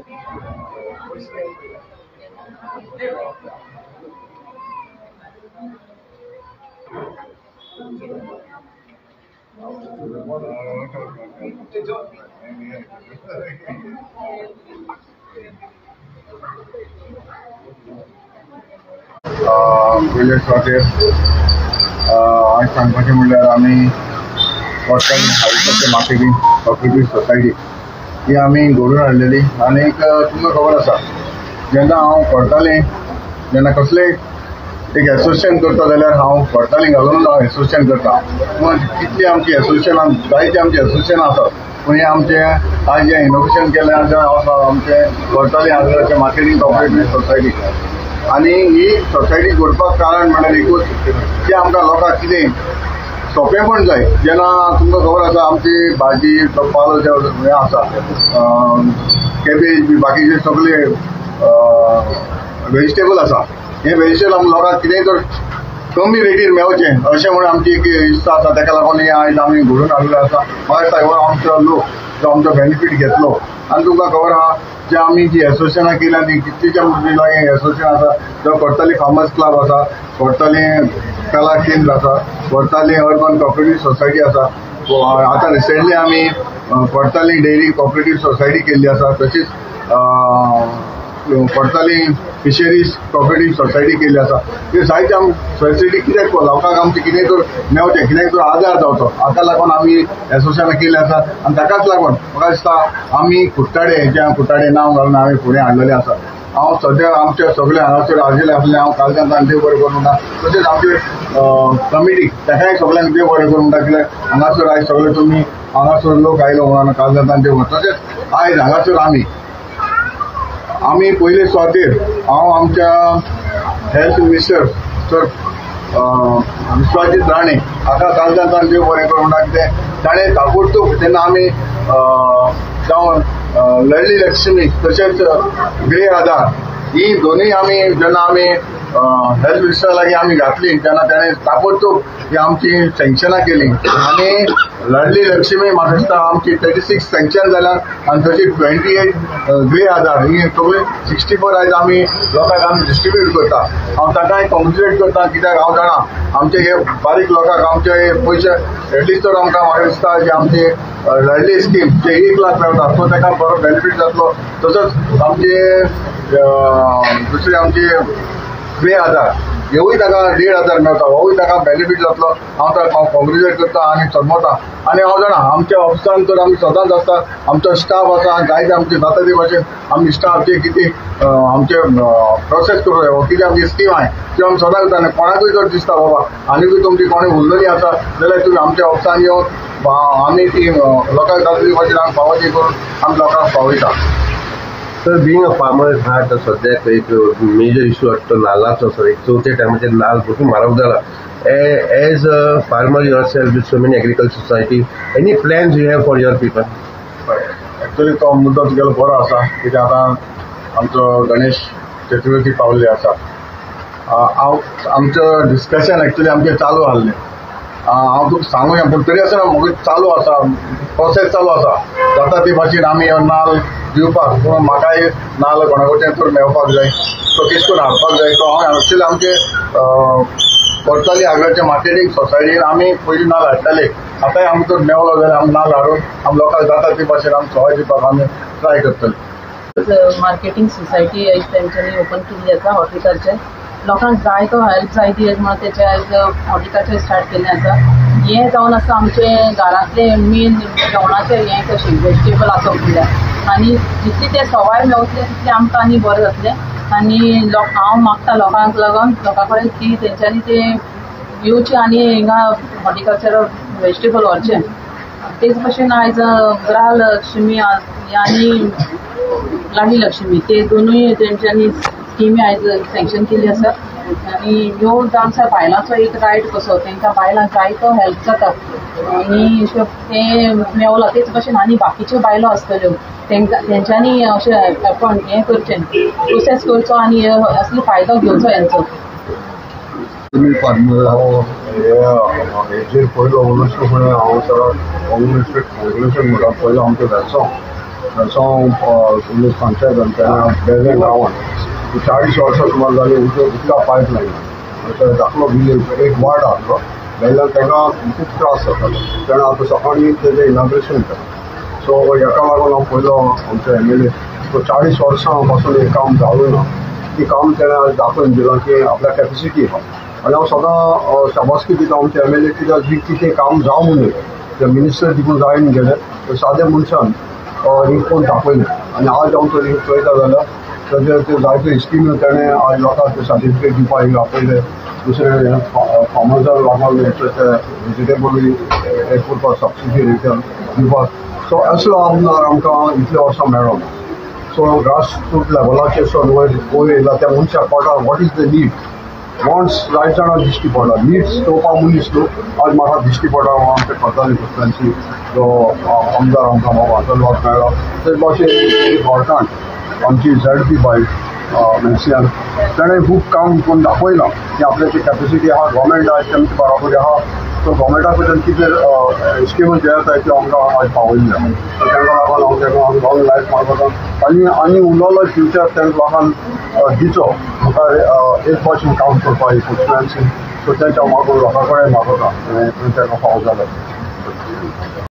पयले फावटीर आज सांगपाचें म्हणल्यार आमी कोर्टान हायवेचे मार्केटिंग कॉपरेटीव सोसायटी ही आमी घडोवन हाडलेली। आनी तुमकां खबर आसा जेन्ना हांव कोर्टालें जेन्ना कसलेंय एक एसोसिएशन करता जाल्यार हांव कोर्टालीं घालून हांव एसोसिएशन करता। पूण कितली आमची एसोसिएशन जायती आमची एसोसिएशन आसात, पूण हे आमचे आज जे इनोग्रेशन केलें आमचे कोर्टालीं हायवेचे मार्केटिंग कॉपरेटीव सोसायटी। आनी ही सोसायटी घडपाक कारण म्हणल्यार एकूच की आमकां लोकांक कितें सोंपेपण जाय। जेन्ना तुमकां खबर आसा आमची भाजी पालो जे हें आसा कॅबेज बी बाकीचे सगळे वेजिटेबल आसा, हे वेजिटेबल लोकांक कितेंय तर कमी रेटीर मेळचें अशें म्हणून आमची एक इत्सा आसा। ताका लागून हे आयज आमी घडोवन हाडलेलो आसा। म्हाका दिसता हो आमचो लोक जो आमचो बेनिफीट घेतलो। आनी तुमकां खबर आहा जे आमी जी एसोसिएशनां केल्या ती कितलीच्या लागीं एसोसिएशन आसा, जो कोर्टाली फार्मर्स क्लब आसा, कोर्टाली कला केंद्र आसा, कोर्टाली अर्बन कॉपरेटीव सोसायटी आसा। आतां रिसेंटली आमी कोर्टाली डेरी कॉपरेटीव सोसायटी केल्ली आसा। तशीच कोर्टाली फिशरीज कॉपरेटीव सोसायटी केल्ली आसा। ह्यो जायत्यो आमी फॅसिलिटी कित्याक लोकांक आमचे कितेंय तर मेळचें, कितेंय तर आदार जावचो हाका लागून आमी एसोसिएशनां केल्ली आसा। आनी ताकाच लागून म्हाका दिसता आमी कुट्टाडे जे कुट्टाडे नांव घालून आमी फुडें हाडलेलें आसा। हांव सद्या आमचे सगळे हांगासर आजिल्ले आसले हांव कालजांतान देव बरें करूं ना। तशेंच आमचे कमिटी ताकाय सगळ्यांक देव बरें करूं ना, कित्याक हांगासर आयज सगळे तुमी हांगासर लोक आयलो म्हणून कालजांतान देव। तशेंच आयज हांगासर आमी पयले सुवातेर हांव आमच्या health minister sir Vishwajit Rane हाका कालजांतान देव बरें करूं ना, कितें ताणें ताबडतोब तेन्ना आमी जावं लडली लक्ष्मी तशेंच गृह आधार ही दोनूय आमी जेन्ना आमी हेल्थ मिनिस्टरा लागीं आमी घातली तेन्ना ताणें ताबडतोब ही आमची सँक्शनां केली। आनी लडली लक्ष्मी म्हाका दिसता आमची 36 सँक्शन जाल्यात आनी तशी 28 गृह आधार ही सगळी 64 आयज आमी लोकांक आमी डिस्ट्रिब्यूट करता। हांव ताकाय कॉंग्रेच्युलेट करता, कित्याक हांव जाणा आमचे हे बारीक लोकांक आमचे हे पयशे एटलिस्ट तर आमकां म्हाका दिसता जे आमचे लडली स्कीम जे 1 लाख मेळटा सो ताका बरो बेनिफीट जातलो। तसोच आमचे दुसरे आमचे गृह आधार हेवूय ताका 1,500 मेळटा, होवूय ताका बेनिफीट जातलो। हांव ताका कॉंग्रेच्युलेट करता आनी समजता। आनी हांव जाणा आमच्या ऑफिसान तर आमी सदांच आसता, आमचो स्टाफ आसा जायते आमचे जाता ते भाशेन आमी स्टाफचे कितें आमचे प्रोसेस करूं जाय कितें आमची स्कीम आहाय त्यो आमी सदांच करता। कोणाकूय जर दिसता बाबा आनीकूय तुमची कोणी उरलेली आसा जाल्यार तुमी आमच्या ऑफिसान येवन आमी ती लोकांक जाता ते भाशेन आमी फावो करून आमी लोकांक पावयता। सर, बीइंग अ फार्मर हा तर सद्याक एक मेजर इश्यू वाटतो नाल्लाचो। सर, एक चवथ्या टायमाचेर नाल्ल भरपूर म्हारग जाला। As a farmer yourself with so many agriculture society, any plans you have for your people? Actually तो मुद्दो तुगेलो बरो आसा, कित्याक आतां आमचो गणेश चतुर्थी पावल्ली आसा। हांव आमचें डिस्कशन एक्चुअली आमचें चालू आसलें। हांव तुका सांगूं पूण तरी आसतना म्हाका चालू आसा, प्रोसेस चालू आसा। जाता ते भाशेन आमी नाल्ल दिवपाक, पूण म्हाकाय नाल्ल कोणा कडच्यान तर मेळपाक जाय, तो कितें करून हाडपाक जाय। तो हांव एक्चुअली आमचे कोर्टाली हांगाचे मार्केटिंग सोसायटीन आमी पयलीं नाल्ल हाडटाले। आतांय आमकां जर मेळलो जाल्यार आमी नाल्ल हाडून आमी लोकांक जाता ते भाशेन आमी सवाय दिवपाक आमी ट्राय करतले। मार्केटिंग सोसायटी तेंच्यांनी ओपन केल्ली आसा हॉर्टिकल्चर। लोकांक जाय तो हेल्प जाय ती म्हणून तेचे आयज हॉर्टिकल्चर स्टार्ट केल्लें आसा। हें जावन आसा आमचे घरांतले मेन जेवणाचें हें कशें वेजिटेबल आसप म्हणल्यार, आनी जितली ते सवाय मेळटले तितलें आमकां आनी बरें जातलें। आनी हांव मागता लोकांक लागून लोकां कडेन की तेंच्यांनी ते येवचें आनी हिंगा हॉर्टिकल्चर वेजिटेबल व्हरचें। तेच भशेन आयज गृहलक्ष्मी आनी लाडली लक्ष्मी ते दोनूय तेंच्यांनी स्किमी आयज सँक्शन केल्ली आसा। आनी ह्यो आमच्या बायलांचो एक रायट कसो, तांकां बायलांक जायतो हेल्प जाता आनी ते मेवला। तेच भशेन आनी बाकीच्यो बायलो आसतल्यो तेंच्यांनी अशें पण हें करचें, प्रोसेस करचो आनी असलो फायदो घेवचो हेंचो। फार्मर हांव हेजेर पयलो उलोवचो फुडें हांव सगळ्यांक कॉंग्रेच्युलेशन म्हणटा। पयलो आमचो वेलसांव पोलीस पंचायत बेळगांव गांवांत 40 वर्सां सुमार जाली उदका पायप लायना धाकलो विलेज एक वार्ड आसलो बेळगांव तांकां खूब त्रास जातालो तेणें आतां सकाळीं तेजें इनॉग्रेशन केलें सो हेका लागून हांव पयलो आमचो MLA तो 40 वर्सां पासून हें काम जावूं ना ती काम तेणें आज दाखोवन दिलां की आपल्या कॅपेसिटी आहा आनी हांव सदां शाबासकी दिता आमच्या MLA कित्याक जी कितें काम जावं म्हणून ते मिनिस्टर देखून जायन गेले सादे मनशान रिंकून दाखयलें आनी आज हांव तो रिंक पळयता जाल्यार तेजे जायत्यो स्किमी तेणें आज लोकांक सर्टिफिकेट दिवपाक एक आपयले दुसरे फार्मर्सांक लागून ते वेजिटेबल हें करपाक सबसिडी रिटर्न दिवपाक सो असलो आमदार आमकां इतले वर्सां मेळ्ळो ना सो ग्रासरूट लेवलाचेर सो वयर येयला त्या मनशाक पडटा what is the need wants जायत जाणां दिश्टी पडटा नीड्स चोवपाक मनीस न्हू आज म्हाका दिश्टी पडटा आमच्या करताली कुसल्यांची जो आमदार आमकां वाचनवाद मेळ्ळो ते भाशेन गोरठांत आमची ZP बाय मेसियान ताणें खूब काम करून दाखयलां की आपल्याची कॅपेसिटी आहा गव्हर्मेंट आज तेमची बराबरी आहा सो गव्हर्मेंटा कडल्यान कितें स्किमी जे येता त्यो आमकां आज पावयल्ल्या सो तांकां लागून हांव तांकां लॉंग लायफ मागता आनी उरलेलो फ्युचर तांकां लागून दिचो म्हाका एक भाशेन काम करपाक एक कॉन्स्टिट्युएन्सी सो तांच्या मागून लोकां कडेन मागता तांकां फावो जालो